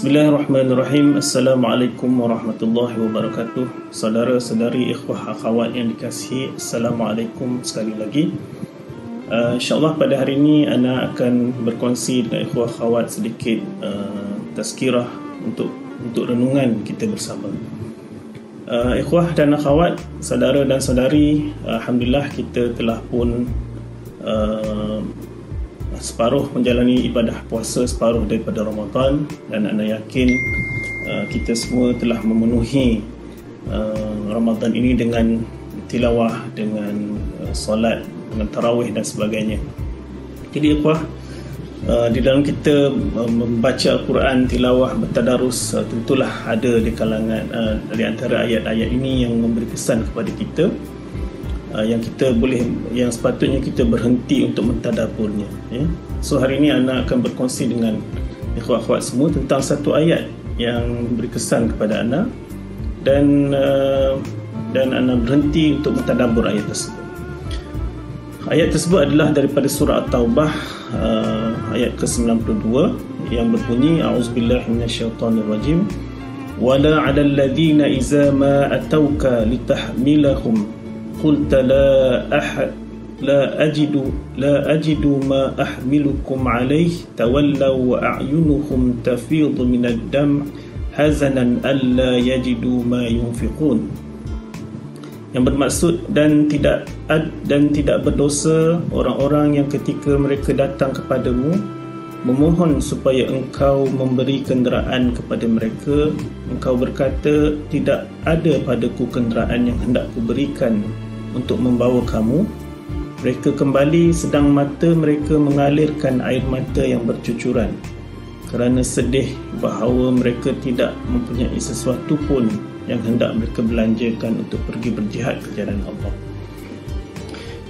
Bismillahirrahmanirrahim. Assalamualaikum warahmatullahi wabarakatuh. Saudara-saudari, ikhwah, akhwat yang dikasihi, Assalamualaikum sekali lagi. InsyaAllah pada hari ini Ana akan berkongsi dengan ikhwah, akhwat sedikit tazkirah untuk renungan kita bersama. Ikhwah dan akhwat, saudara dan saudari, Alhamdulillah kita telah pun separuh menjalani ibadah puasa, separuh daripada Ramadan, dan Ana yakin kita semua telah memenuhi Ramadan ini dengan tilawah, dengan solat, dengan tarawih dan sebagainya. Jadi ikhwah, di dalam kita membaca Al-Quran, tilawah, bertadarus, tentulah ada di kalangan di antara ayat-ayat ini yang memberi kesan kepada kita, yang sepatutnya kita berhenti untuk mentadaburnya, ya. So hari ini Ana akan berkongsi dengan ikhwah-akhwat semua tentang satu ayat yang memberi kesan kepada Ana, dan Ana berhenti untuk mentadabur ayat tersebut. Ayat tersebut adalah daripada surah At-Taubah, ayat ke-92, yang berbunyi, A'udzubillahi minasyaitonirrajim, wala 'alal ladzina idza ma atauka litahmilahum قلت لا أجد ما أحملكم عليه تولوا وأعينهم تفيض من الدمع حزنا ألا يجدوا ما ينفقون. Yang bermaksud, dan tidak berdosa orang-orang yang ketika mereka datang kepadamu memohon supaya engkau memberi kenderaan kepada mereka, engkau berkata, tidak ada padaku kenderaan yang hendak kuberikan untuk membawa kamu. Mereka kembali sedang mata mereka mengalirkan air mata yang bercucuran kerana sedih bahawa mereka tidak mempunyai sesuatu pun yang hendak mereka belanjakan untuk pergi berjihad ke jalan Allah.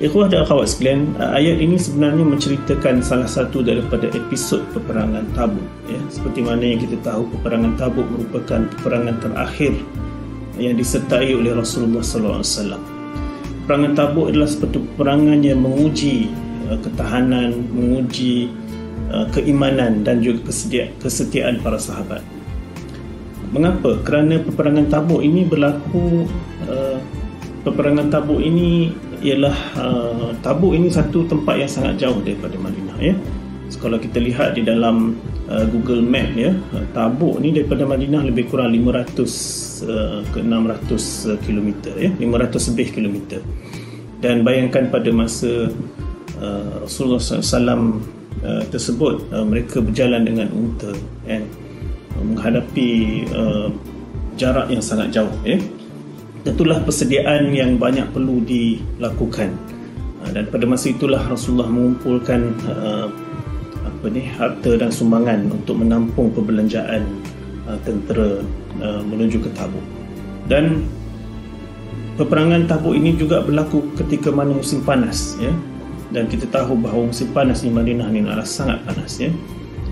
Ikhwah dan akhwat sekalian, ayat ini sebenarnya menceritakan salah satu daripada episod peperangan Tabuk, ya. Seperti mana yang kita tahu, peperangan Tabuk merupakan peperangan terakhir yang disertai oleh Rasulullah SAW. Peperangan Tabuk adalah seperti peperangan yang menguji ketahanan, menguji keimanan dan juga kesetiaan para sahabat. Mengapa? Kerana peperangan Tabuk ini berlaku, peperangan Tabuk ini ialah Tabuk ini satu tempat yang sangat jauh daripada Madinah, ya. So, kalau kita lihat di dalam Google Map, ya, Tabuk ni daripada Madinah lebih kurang 500 ke 600 km, ya, 500 lebih kilometer. Dan bayangkan pada masa Rasulullah SAW tersebut, mereka berjalan dengan unta, menghadapi jarak yang sangat jauh, ya. Tentulah persediaan yang banyak perlu dilakukan, dan pada masa itulah Rasulullah mengumpulkan harta dan sumbangan untuk menampung perbelanjaan tentera menuju ke Tabuk. Dan peperangan Tabuk ini juga berlaku ketika mana musim panas, ya. Dan kita tahu bahawa musim panas di Madinah ini adalah sangat panas, ya.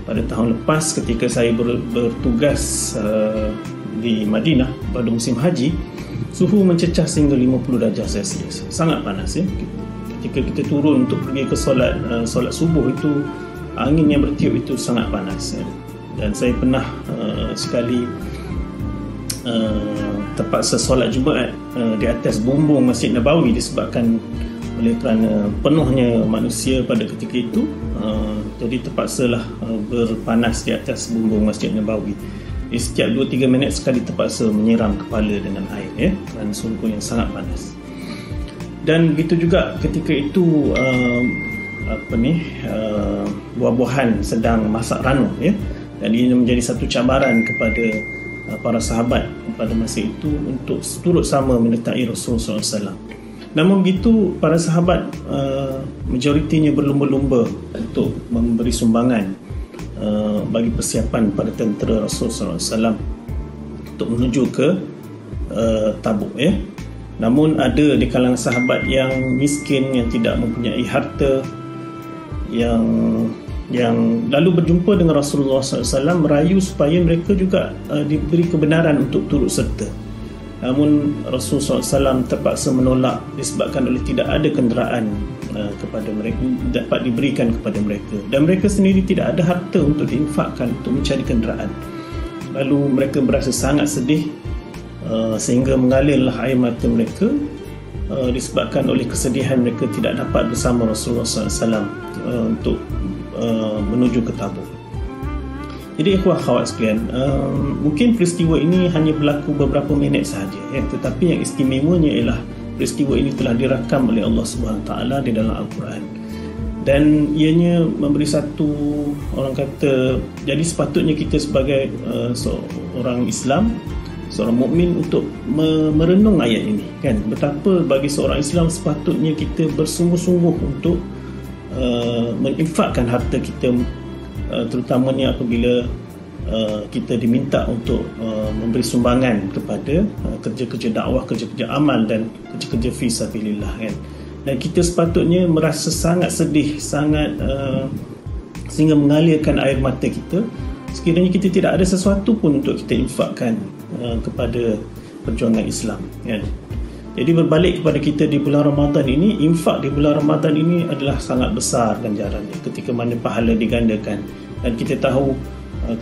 Pada tahun lepas ketika saya bertugas di Madinah pada musim haji, suhu mencecah sehingga 50 darjah Celsius. Sangat panas, ya. Ketika kita turun untuk pergi ke solat subuh, itu angin yang bertiup itu sangat panas, ya. Dan saya pernah sekali terpaksa solat Jumaat di atas bumbung Masjid Nabawi disebabkan oleh kerana penuhnya manusia pada ketika itu. Jadi terpaksalah berpanas di atas bumbung Masjid Nabawi. Jadi setiap 2-3 minit sekali terpaksa menyiram kepala dengan air, ya, kerana suhu yang sangat panas. Dan begitu juga ketika itu buah-buahan sedang masak ranu, ya. Dan ini menjadi satu cabaran kepada para sahabat pada masa itu untuk turut sama menyertai Rasulullah SAW. Namun begitu, para sahabat majoritinya berlumba-lumba untuk memberi sumbangan bagi persiapan pada tentera Rasulullah SAW untuk menuju ke Tabuk, ya. Namun ada di kalangan sahabat yang miskin, yang tidak mempunyai harta, yang lalu berjumpa dengan Rasulullah SAW, merayu supaya mereka juga diberi kebenaran untuk turut serta. Namun Rasulullah SAW terpaksa menolak disebabkan oleh tidak ada kenderaan kepada mereka, dapat diberikan kepada mereka, dan mereka sendiri tidak ada harta untuk diinfakkan untuk mencari kenderaan. lalu mereka berasa sangat sedih sehingga mengalirlah air mata mereka disebabkan oleh kesedihan mereka tidak dapat bersama Rasulullah SAW untuk menuju ke Tabuk. Jadi ikhwah akhwat sekalian, mungkin peristiwa ini hanya berlaku beberapa minit sahaja, tetapi yang istimewanya ialah peristiwa ini telah dirakam oleh Allah SWT di dalam Al-Quran, dan ianya memberi satu, orang kata, jadi sepatutnya kita sebagai seorang Islam, seorang mukmin untuk merenung ayat ini, kan, betapa bagi seorang Islam sepatutnya kita bersungguh-sungguh untuk menginfakkan harta kita, terutamanya apabila kita diminta untuk memberi sumbangan kepada kerja-kerja dakwah, kerja-kerja amal dan kerja-kerja fi sabilillah, kan. Dan kita sepatutnya merasa sangat sedih, sangat sehingga mengalirkan air mata kita sekiranya kita tidak ada sesuatu pun untuk kita infakkan kepada perjuangan Islam, kan. Jadi berbalik kepada kita di bulan Ramadan ini, infak di bulan Ramadan ini adalah sangat besar ganjarannya, ketika mana pahala digandakan. Dan kita tahu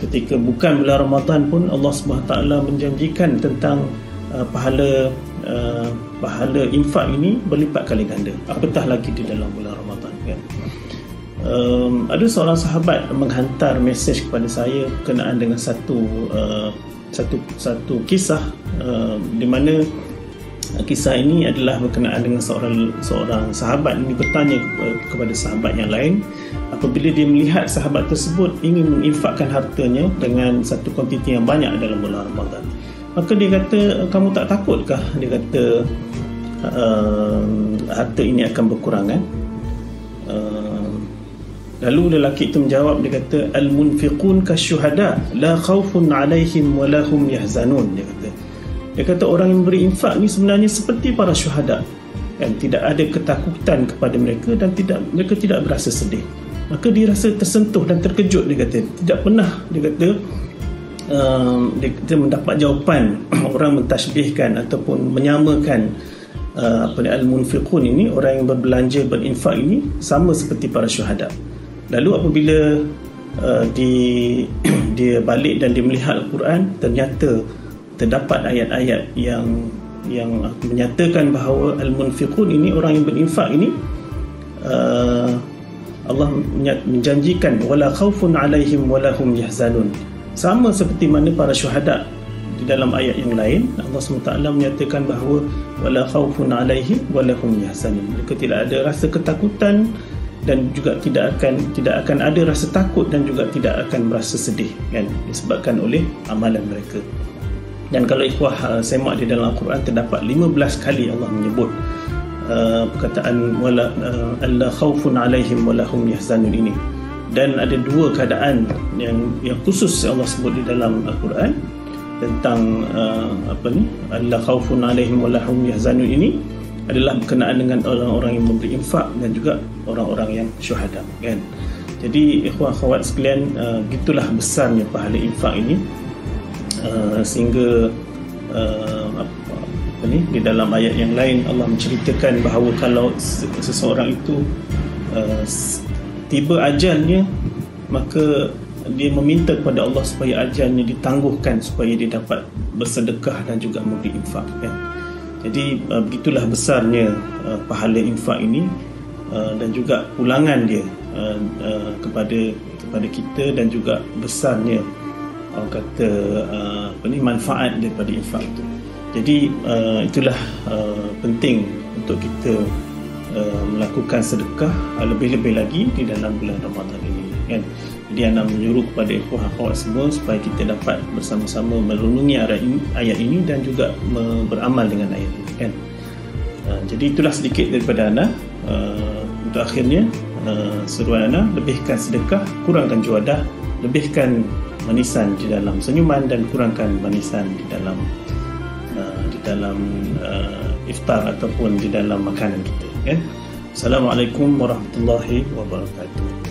ketika bukan bulan Ramadan pun Allah SWT menjanjikan tentang pahala infak ini berlipat kali ganda, apatah lagi di dalam bulan Ramadan, kan. Ada seorang sahabat menghantar mesej kepada saya berkenaan dengan satu kisah, di mana kisah ini adalah berkenaan dengan seorang sahabat ini bertanya kepada sahabat yang lain apabila dia melihat sahabat tersebut ingin menginfakkan hartanya dengan satu kuantiti yang banyak dalam bulan Ramadan. Maka dia kata, kamu tak takutkah, dia kata, harta ini akan berkurangan? Lalu lelaki itu menjawab, dia kata, al-munfiqun kasyuhada la khawfun alaihim wa lahum yahzanun. Dia kata orang yang beri infak ni sebenarnya seperti para syuhada, kan, tidak ada ketakutan kepada mereka dan mereka tidak berasa sedih. Maka dia rasa tersentuh dan terkejut, dia kata, tidak pernah, dia kata, dia mendapat jawapan orang mentasbihkan ataupun menyamakan al-munfiqun ini, orang yang berbelanja, berinfak ini sama seperti para syuhada. Lalu apabila dia balik dan dia melihat Al-Quran, ternyata terdapat ayat-ayat yang menyatakan bahawa al-munfiqun ini, orang yang berinfak ini, Allah menjanjikan wala khaufun alaihim wala hum yahzanun, sama seperti mana para syuhada. Di dalam ayat yang lain Allah SWT menyatakan bahawa wala khaufun alaihim wala hum yahzanun, mereka tidak ada rasa ketakutan dan juga tidak akan ada rasa takut dan juga tidak akan merasa sedih, kan, disebabkan oleh amalan mereka. Dan kalau ikhwah semak di dalam Al-Quran, terdapat 15 kali Allah menyebut perkataan wala alla khaufun alaihim wala hum yahzanun ini. Dan ada dua keadaan yang khusus Allah sebut di dalam Al-Quran tentang alla khaufun alaihim wala hum yahzanun ini adalah berkenaan dengan orang-orang yang memberi infak dan juga orang-orang yang syuhada, kan. Jadi ikhwah akhwat sekalian, gitulah besarnya pahala infak ini, sehingga di dalam ayat yang lain Allah menceritakan bahawa kalau seseorang itu tiba ajalnya, maka dia meminta kepada Allah supaya ajalnya ditangguhkan supaya dia dapat bersedekah dan juga memberi infak, kan. Jadi begitulah besarnya pahala infak ini, dan juga pulangan dia kepada kita, dan juga besarnya orang kata manfaat daripada infak itu. Jadi itulah penting untuk kita melakukan sedekah lebih-lebih lagi di dalam bulan Ramadan ini, kan. Jadi anda menyuruh kepada ikhwah akhwat semua supaya kita dapat bersama-sama merenungi ayat ini dan juga beramal dengan ayat ini, kan. Jadi itulah sedikit daripada anda. Untuk akhirnya, seruan anda, lebihkan sedekah, kurangkan juadah, lebihkan manisan di dalam senyuman dan kurangkan manisan di dalam iftar ataupun di dalam makanan kita, kan. Assalamualaikum warahmatullahi wabarakatuh.